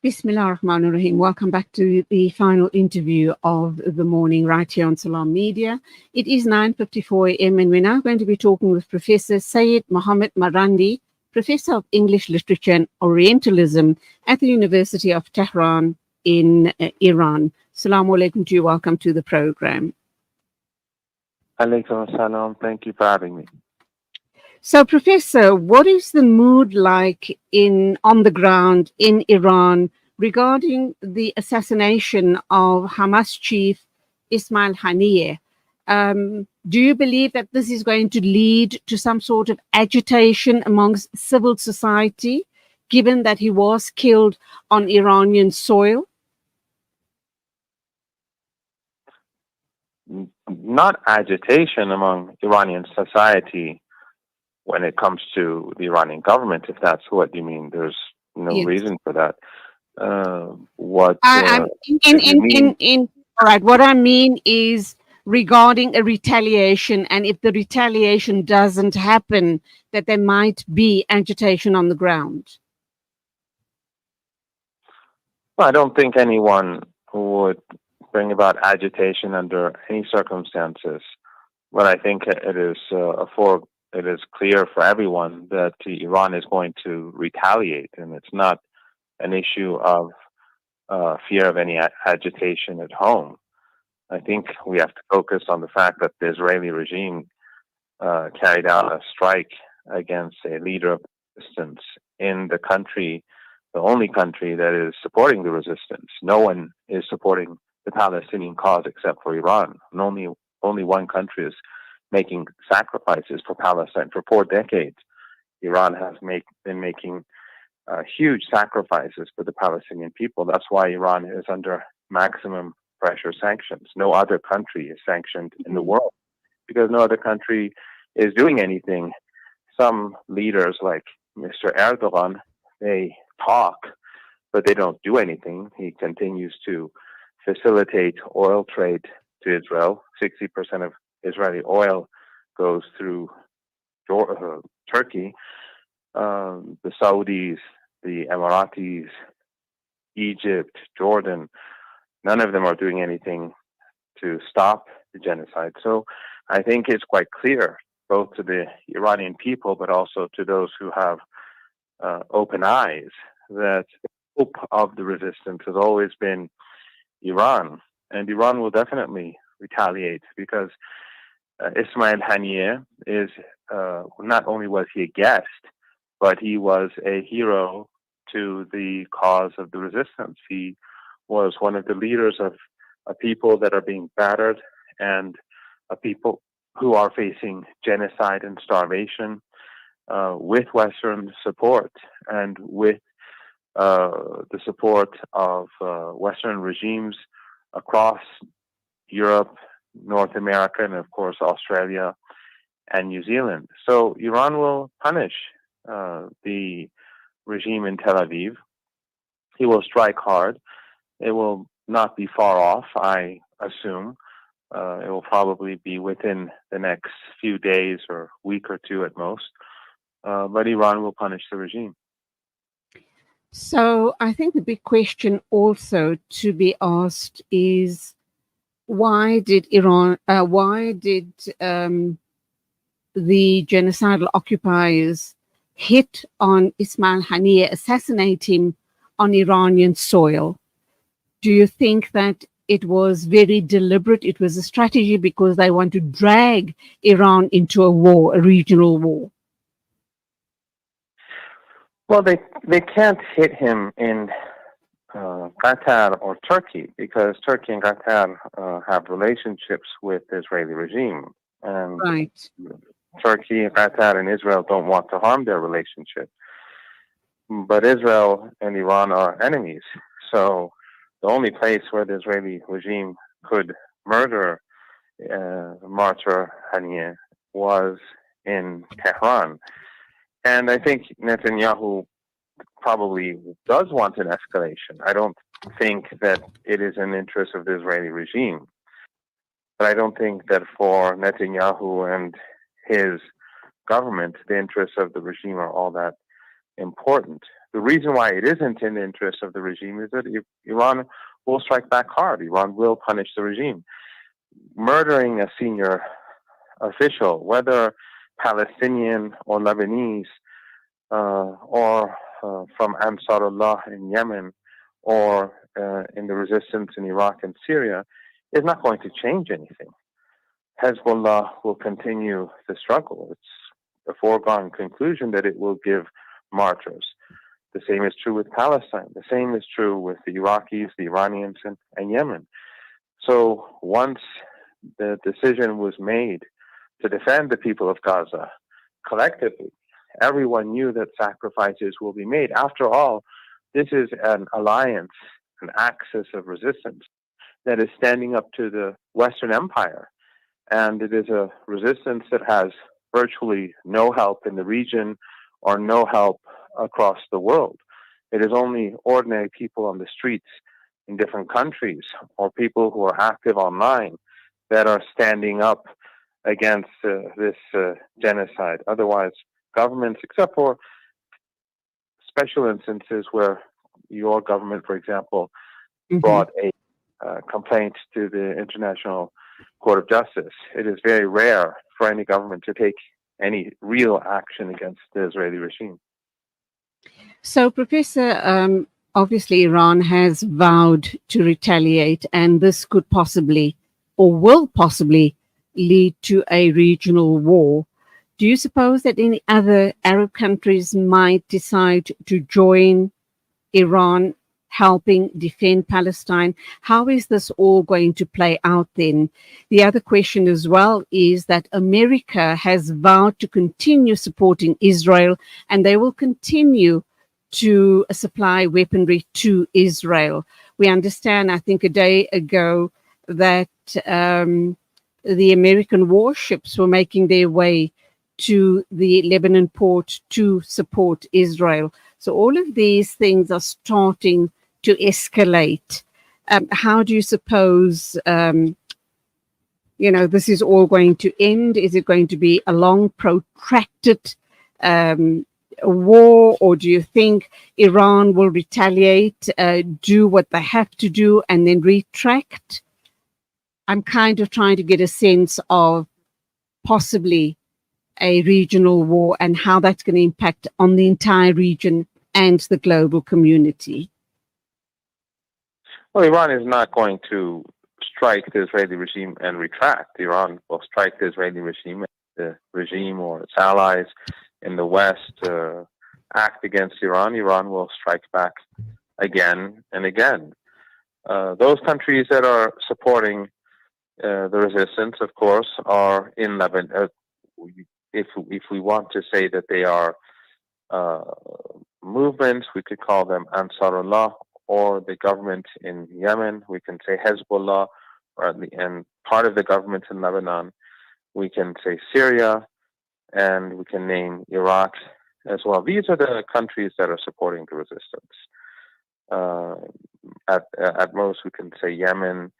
Bismillah ar-Rahman ar-Rahim. Welcome back to the final interview of the morning right here on Salam Media. It is 9:54 a.m. and we're now going to be talking with Professor Seyed Mohammad Marandi, Professor of English Literature and Orientalism at the University of Tehran in Iran. Assalamu alaikum to you. Welcome to the program. Alaikum salam. Thank you for having me. So, Professor, what is the mood like on the ground in Iran regarding the assassination of Hamas chief Ismail Haniyeh? Do you believe that this is going to lead to some sort of agitation amongst civil society, given that he was killed on Iranian soil? Not agitation among Iranian society when it comes to the Iranian government, if that's what you mean. There's no reason for that. What I mean is regarding a retaliation, and if the retaliation doesn't happen, that there might be agitation on the ground. Well, I don't think anyone would bring about agitation under any circumstances, but I think it is clear for everyone that Iran is going to retaliate, and it's not an issue of fear of any agitation at home. I think we have to focus on the fact that the Israeli regime carried out a strike against a leader of resistance in the country, the only country that is supporting the resistance. No one is supporting the Palestinian cause except for Iran. And only one country is making sacrifices for Palestine. For 4 decades, Iran has been making huge sacrifices for the Palestinian people. That's why Iran is under maximum pressure sanctions. No other country is sanctioned in the world because no other country is doing anything. Some leaders like Mr. Erdogan, they talk, but they don't do anything. He continues to facilitate oil trade to Israel. 60% of Israeli oil goes through Turkey. The Saudis, the Emiratis, Egypt, Jordan, none of them are doing anything to stop the genocide. So I think it's quite clear, both to the Iranian people, but also to those who have open eyes, that the hope of the resistance has always been Iran. And Iran will definitely retaliate because Ismail Haniyeh is, not only was he a guest, but he was a hero to the cause of the resistance. He was one of the leaders of a people that are being battered and a people who are facing genocide and starvation with Western support and with the support of Western regimes across Europe, North America, and of course Australia and New Zealand. So Iran will punish the regime in Tel Aviv. He will strike hard. It will not be far off, I assume. It will probably be within the next few days or week or two at most. But Iran will punish the regime. So I think the big question also to be asked is, why did the genocidal occupiers hit on Ismail Haniyeh, assassinate him on Iranian soil? Do you think that it was very deliberate? It was a strategy because they want to drag Iran into a war, a regional war? Well, they can't hit him in Qatar or Turkey because Turkey and Qatar have relationships with the Israeli regime. And right. Turkey, Qatar, and Israel don't want to harm their relationship. But Israel and Iran are enemies. So the only place where the Israeli regime could murder martyr Haniyeh was in Tehran. And I think Netanyahu probably does want an escalation. I don't think that it is in the interest of the Israeli regime. But I don't think that for Netanyahu and his government, the interests of the regime are all that important. The reason why it isn't in the interest of the regime is that Iran will strike back hard. Iran will punish the regime. Murdering a senior official, whether Palestinian or Lebanese, or from Ansarullah in Yemen, or in the resistance in Iraq and Syria, is not going to change anything. Hezbollah will continue the struggle. It's a foregone conclusion that it will give martyrs. The same is true with Palestine. The same is true with the Iraqis, the Iranians, and Yemen. So once the decision was made to defend the people of Gaza collectively, everyone knew that sacrifices will be made. After all, this is an alliance, an axis of resistance that is standing up to the Western Empire. And it is a resistance that has virtually no help in the region or no help across the world. It is only ordinary people on the streets in different countries or people who are active online that are standing up against this genocide. Otherwise, governments, except for special instances where your government, for example, brought a complaint to the International Court of Justice, it is very rare for any government to take any real action against the Israeli regime. So, Professor, obviously Iran has vowed to retaliate, and this could possibly or will possibly lead to a regional war. Do you suppose that any other Arab countries might decide to join Iran helping defend Palestine? How is this all going to play out then? The other question as well is that America has vowed to continue supporting Israel, and they will continue to supply weaponry to Israel. We understand, I think a day ago, that the American warships were making their way to the Lebanon port to support Israel. So all of these things are starting to escalate. How do you suppose, this is all going to end? Is it going to be a long, protracted war, or do you think Iran will retaliate, do what they have to do, and then retract? I'm kind of trying to get a sense of possibly a regional war and how that's going to impact on the entire region and the global community. Well, Iran is not going to strike the Israeli regime and retract. Iran will strike the Israeli regime, the regime or its allies in the West act against Iran. Iran will strike back again and again. Those countries that are supporting the resistance, of course, are in Lebanon. If we want to say that they are movements, we could call them Ansarullah, or the government in Yemen, we can say Hezbollah, and part of the government in Lebanon, we can say Syria, and we can name Iraq as well. These are the countries that are supporting the resistance. At most, we can say Yemen,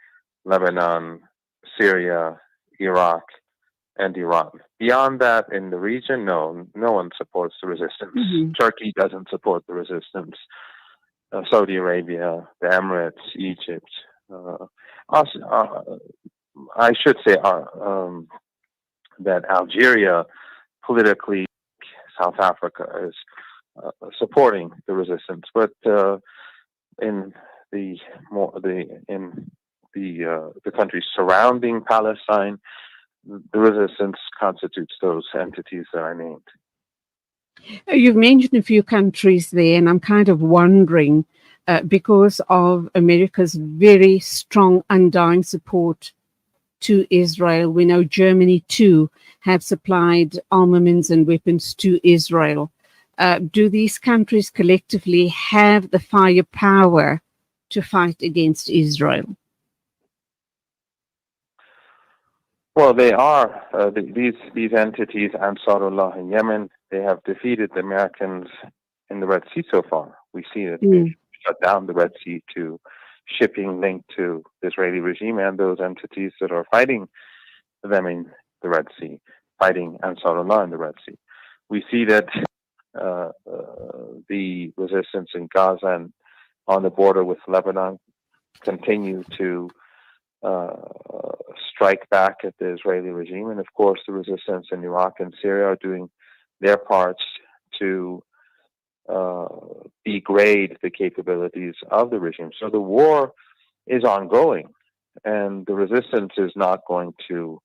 Lebanon, Syria, Iraq, and Iran. Beyond that, in the region, no one supports the resistance. Mm-hmm. Turkey doesn't support the resistance. Saudi Arabia, the Emirates, Egypt. I should say that Algeria, politically, South Africa is supporting the resistance, but in the countries surrounding Palestine, the resistance constitutes those entities that I named. You've mentioned a few countries there, and I'm kind of wondering, because of America's very strong, undying support to Israel, we know Germany too have supplied armaments and weapons to Israel. Do these countries collectively have the firepower to fight against Israel? Well, they are. These entities, Ansarullah in Yemen, they have defeated the Americans in the Red Sea so far. We see that they shut down the Red Sea to shipping linked to the Israeli regime and those entities that are fighting them in the Red Sea, fighting Ansarullah in the Red Sea. We see that the resistance in Gaza and on the border with Lebanon continue to strike back at the Israeli regime. And of course, the resistance in Iraq and Syria are doing their parts to degrade the capabilities of the regime. So the war is ongoing, and the resistance is not going to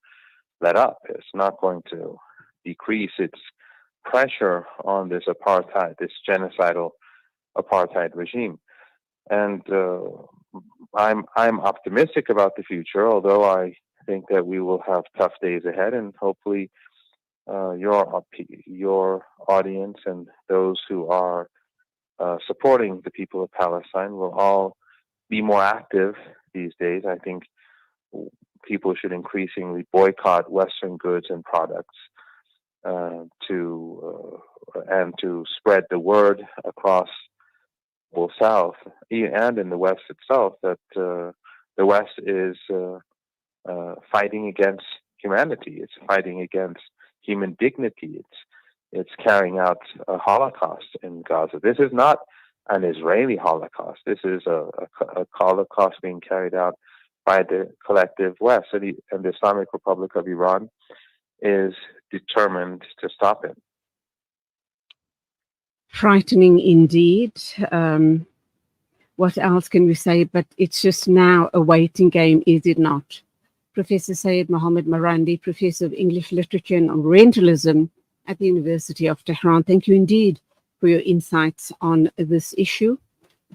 let up. It's not going to decrease its pressure on this apartheid, this genocidal apartheid regime. And I'm optimistic about the future, although I think that we will have tough days ahead, and hopefully your audience and those who are supporting the people of Palestine will all be more active these days. I think people should increasingly boycott Western goods and products and to spread the word across the South and in the West itself that the West is fighting against humanity. It's fighting against human dignity. It's carrying out a Holocaust in Gaza. This is not an Israeli Holocaust. This is a Holocaust being carried out by the collective West, and the Islamic Republic of Iran is determined to stop it. Frightening indeed. What else can we say? But it's just now a waiting game, is it not? Professor Seyed Mohammad Marandi, Professor of English Literature and Orientalism at the University of Tehran. Thank you indeed for your insights on this issue.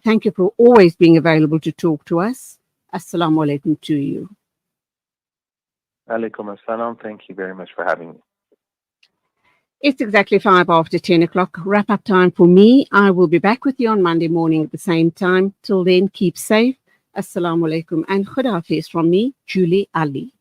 Thank you for always being available to talk to us. Assalamu alaikum to you. Alaikum assalam. Thank you very much for having me. It's exactly 5 after 10 o'clock. Wrap up time for me. I will be back with you on Monday morning at the same time. Till then, keep safe. Assalamu alaikum and Khuda Hafiz from me, Julie Ali.